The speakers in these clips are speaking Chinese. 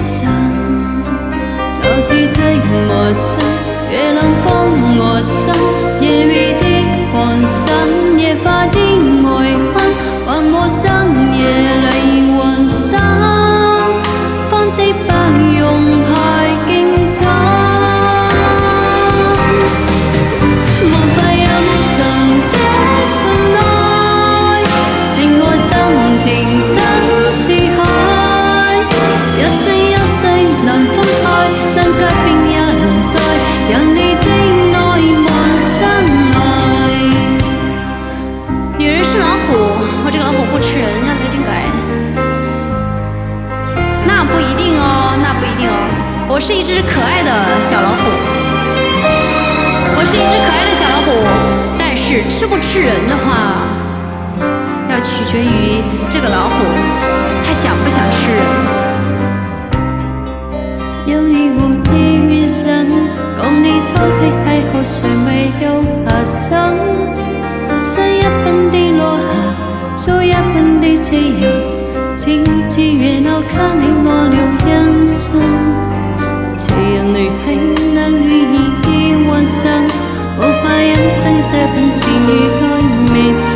墙，潮起追我唱，月冷风我伤，夜雨的幻想，夜花的梅香，還我生夜淚幻想，方知不用太競爭。無法飲上這份愛，勝過深情真是海。一生一世難分開，能改變也能再讓你的愛滿身愛。女人是老虎，我這個老虎不吃人，讓才真改。那不一定哦，那不一定哦。我是一隻可愛的小老虎，我是一隻可愛的小老虎，但是吃不吃人的話，要取決於這個老虎他想不想吃人。有你無意餘生，講你秋夕係何誰沒有發生？曬一片的落霞，做一片的夕陽，情至熱鬧卡令我留印象。這樣淚係難以幻想，無法忍真這份情與愛未真。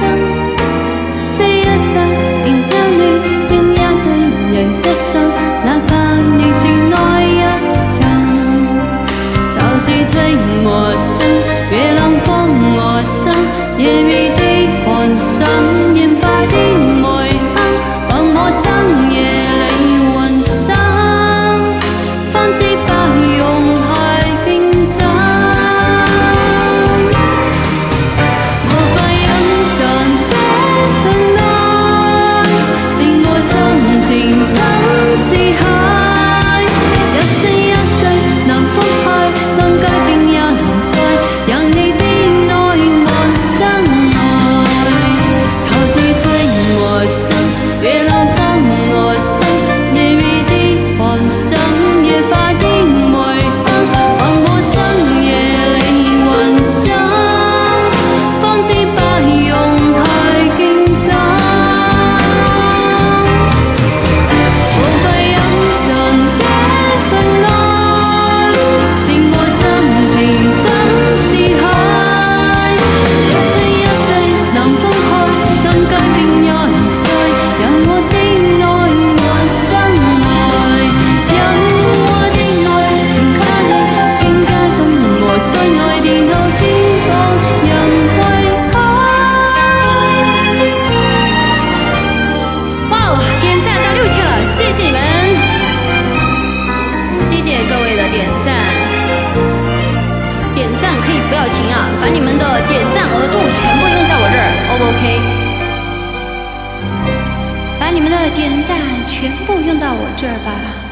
這一剎情一縷，讓一個人一生，哪怕你只愛一陣。潮起追我唱，月冷風我傷，夜雨的幻想，煙花的梅香，還我生夜淚幻想，方知不用太競爭。無法飲上這份愛，勝過深情真是海。一生一世難分開，能改變也能再讓你的愛滿身愛。潮起追我唱，月冷風我傷，夜雨的幻想，夜花的梅香，還我生夜淚幻想，方知不用太競爭。無法飲上這份愛，勝過深情真是海。一生一世難分開，能改變也能再讓我的愛滿身愛，讓我的愛全給你，專家懂我在愛電腦天光人為愛。哇哦，點讚到6去了，謝謝你們，謝謝各位的點讚。點讚可以不要停啊，把你們的點讚額度全部用在我這兒 ，O 不 OK？ 把你們的點讚全部用到我這兒吧。